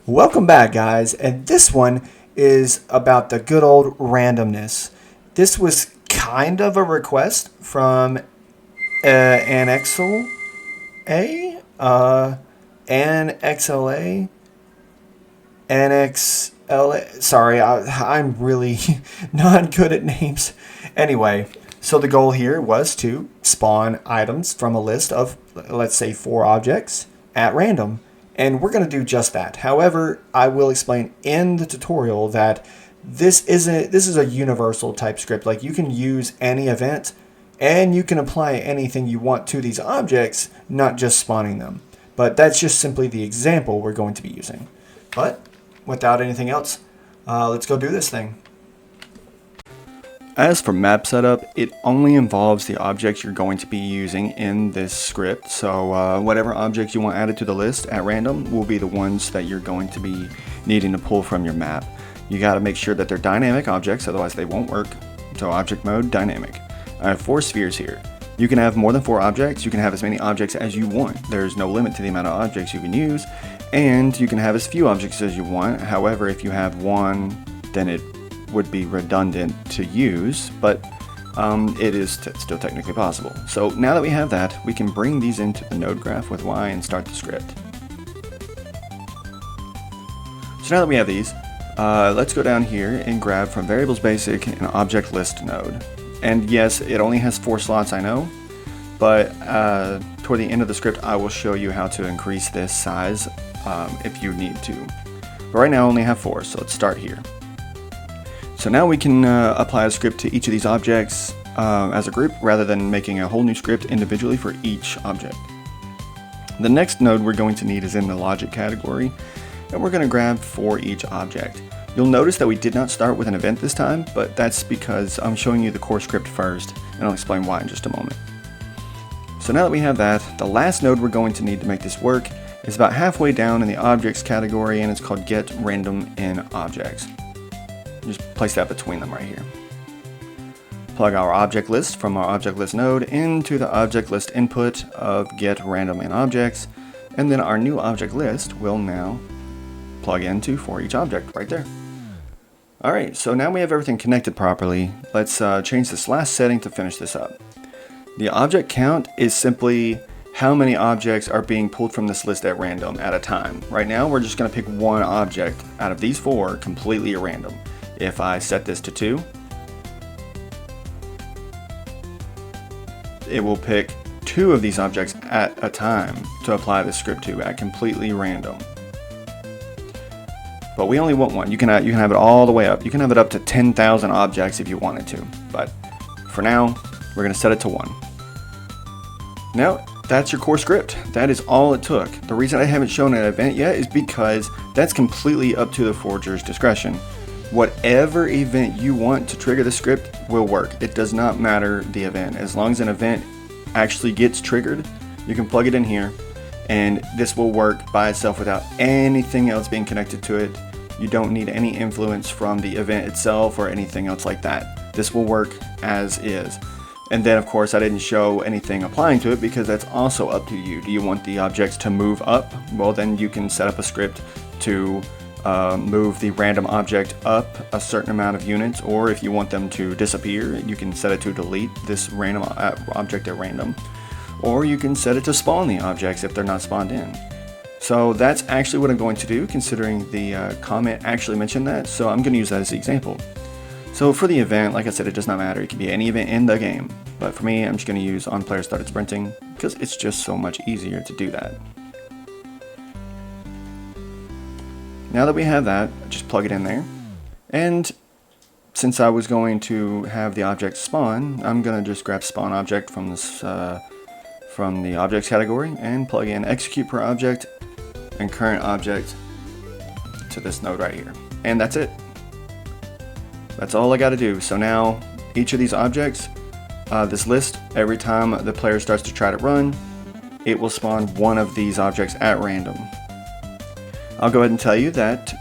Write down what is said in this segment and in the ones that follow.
Welcome back, guys, and this one is about the good old randomness. This was kind of a request from Anxel A, Anxla, Anxla. Sorry, I'm really not good at names. Anyway, so the goal here was to spawn items from a list of, let's say, 4 objects at random. And we're going to do just that. However, I will explain in the tutorial that this is a universal type script. Like, you can use any event and you can apply anything you want to these objects, not just spawning them. But that's just simply the example we're going to be using. But without anything else, let's go do this thing. As for map setup, it only involves the objects you're going to be using in this script. So whatever objects you want added to the list at random will be the ones that you're going to be needing to pull from your map. You got to make sure that they're dynamic objects, otherwise they won't work. So object mode, dynamic. I have 4 spheres here. You can have more than 4 objects. You can have as many objects as you want. There's no limit to the amount of objects you can use, and you can have as few objects as you want. However, if you have one, then it would be redundant to use, but it is still technically possible. So now that we have that, we can bring these into the node graph with Y and start the script. So now that we have these, let's go down here and grab from variables basic an object list node. And yes, it only has 4 slots, I know, but toward the end of the script I will show you how to increase this size if you need to. But right now I only have 4, so let's start here. So now we can apply a script to each of these objects as a group rather than making a whole new script individually for each object. The next node we're going to need is in the logic category, and we're going to grab for each object. You'll notice that we did not start with an event this time, but that's because I'm showing you the core script first, and I'll explain why in just a moment. So now that we have that, the last node we're going to need to make this work is about halfway down in the objects category, and it's called get random in objects. Just place that between them right here. Plug our object list from our object list node into the object list input of get random in objects, and then our new object list will now plug into for each object right there. Alright, so now we have everything connected properly. Let's change this last setting to finish this up. The object count is simply how many objects are being pulled from this list at random at a time. Right now we're just going to pick one object out of these 4 completely at random. If I set this to 2, it will pick 2 of these objects at a time to apply the script to at completely random. But we only want one. You can have it all the way up. You can have it up to 10,000 objects if you wanted to. But for now, we're going to set it to 1. Now, that's your core script. That is all it took. The reason I haven't shown an event yet is because that's completely up to the forger's discretion. Whatever event you want to trigger the script will work. It does not matter the event. As long as an event actually gets triggered, you can plug it in here, and this will work by itself without anything else being connected to it. You don't need any influence from the event itself or anything else like that. This will work as is. And then of course I didn't show anything applying to it because that's also up to you. Do you want the objects to move up? Well, then you can set up a script to move the random object up a certain amount of units, or if you want them to disappear, you can set it to delete this random object at random, or you can set it to spawn the objects if they're not spawned in. So that's actually what I'm going to do, considering the comment actually mentioned that, so I'm going to use that as the example. So for the event, like I said, it does not matter. It can be any event in the game, but for me, I'm just going to use on player started sprinting because it's just so much easier to do that. Now that we have that, just plug it in there. And since I was going to have the object spawn, I'm going to just grab spawn object from this from the objects category and plug in execute per object and current object to this node right here. And that's it. That's all I got to do. So now each of these objects, this list, every time the player starts to try to run, it will spawn one of these objects at random. I'll go ahead and tell you that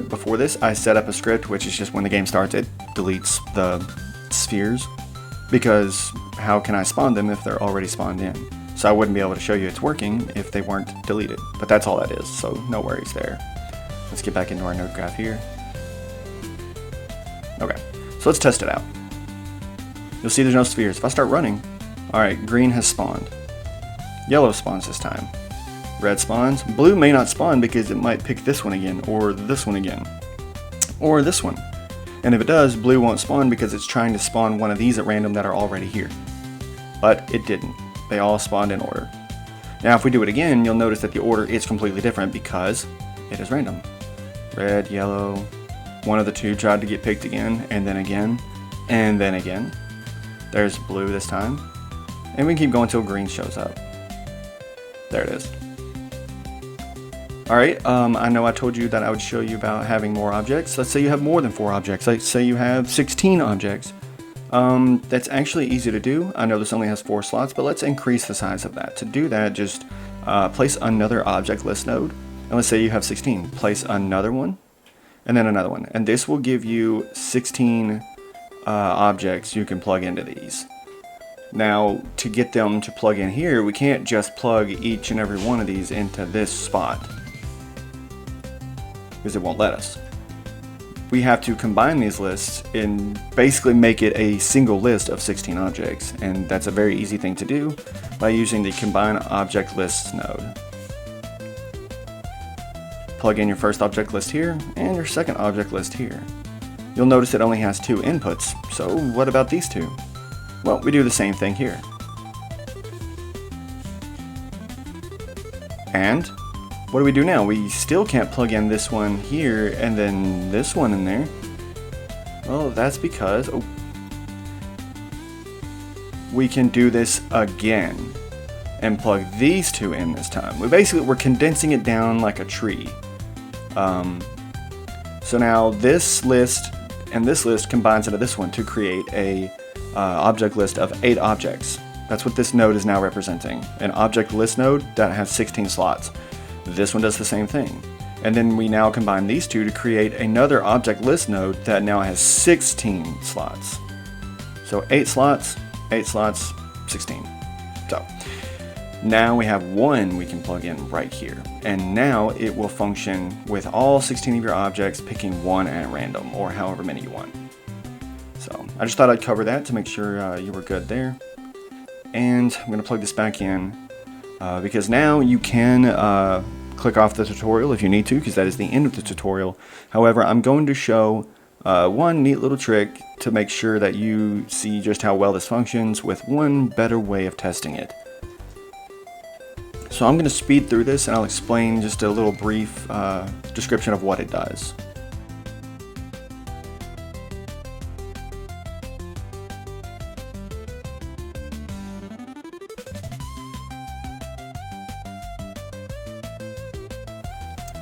before this I set up a script which is just when the game starts it deletes the spheres, because how can I spawn them if they're already spawned in? So I wouldn't be able to show you it's working if they weren't deleted. But that's all that is, so no worries there. Let's get back into our node graph here. Okay, so let's test it out. You'll see there's no spheres. If I start running, alright, green has spawned. Yellow spawns this time. Red spawns. Blue may not spawn because it might pick this one again, or this one again, or this one. And if it does, blue won't spawn because it's trying to spawn one of these at random that are already here. But it didn't. They all spawned in order. Now if we do it again, you'll notice that the order is completely different because it is random. Red, yellow, one of the two tried to get picked again, and then again, and then again. There's blue this time. And we can keep going until green shows up. There it is. Alright, I know I told you that I would show you about having more objects. Let's say you have more than 4 objects. Let's say you have 16 objects. That's actually easy to do. I know this only has 4 slots, but let's increase the size of that. To do that, just place another object list node. And let's say you have 16. Place another one, and then another one. And this will give you 16 objects you can plug into these. Now, to get them to plug in here, we can't just plug each and every one of these into this spot, because it won't let us. We have to combine these lists and basically make it a single list of 16 objects, and that's a very easy thing to do by using the Combine Object Lists node. Plug in your first object list here and your second object list here. You'll notice it only has 2 inputs, so what about these 2? Well, we do the same thing here. And what do we do now? We still can't plug in this one here and then this one in there. Well, that's because we can do this again and plug these 2 in this time. We're condensing it down like a tree. So now this list and this list combines into this one to create a object list of 8 objects. That's what this node is now representing. An object list node that has 16 slots. This one does the same thing. And then we now combine these 2 to create another object list node that now has 16 slots. So 8 slots, 16. So now we have 1 we can plug in right here. And now it will function with all 16 of your objects, picking 1 at random, or however many you want. So I just thought I'd cover that to make sure you were good there. And I'm going to plug this back in because now you can click off the tutorial if you need to, because that is the end of the tutorial. However, I'm going to show one neat little trick to make sure that you see just how well this functions with one better way of testing it. So I'm going to speed through this and I'll explain just a little brief description of what it does.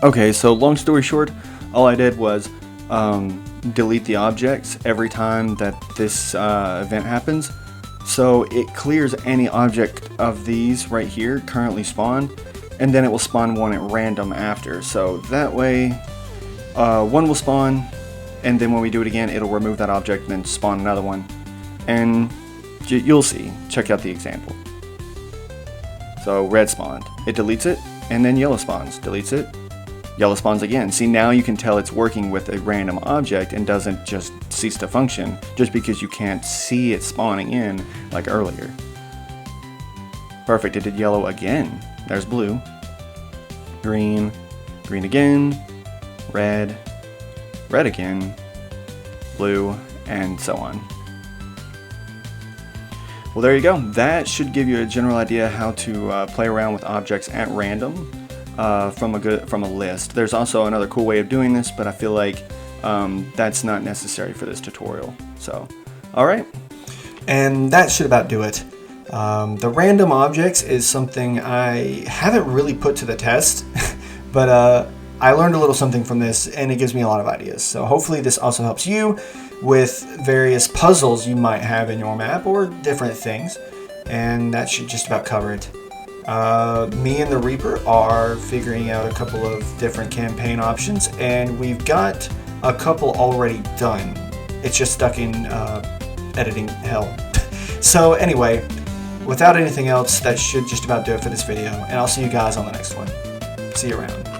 Okay, so long story short, all I did was delete the objects every time that this event happens. So it clears any object of these right here currently spawned, and then it will spawn one at random after. So that way, one will spawn, and then when we do it again, it'll remove that object and then spawn another one. And you'll see. Check out the example. So red spawned. It deletes it, and then yellow spawns. Deletes it. Yellow spawns again. See, now you can tell it's working with a random object and doesn't just cease to function just because you can't see it spawning in like earlier. Perfect, it did yellow again. There's blue. Green. Green again. Red. Red again. Blue. And so on. Well, there you go. That should give you a general idea how to play around with objects at random. From a list. There's also another cool way of doing this, but I feel like that's not necessary for this tutorial. So, alright. And that should about do it. The random objects is something I haven't really put to the test, but I learned a little something from this, and it gives me a lot of ideas. So hopefully this also helps you with various puzzles you might have in your map or different things, and that should just about cover it. Me and the Reaper are figuring out a couple of different campaign options, and we've got a couple already done. It's just stuck in editing hell. So anyway, without anything else, that should just about do it for this video, and I'll see you guys on the next one. See you around.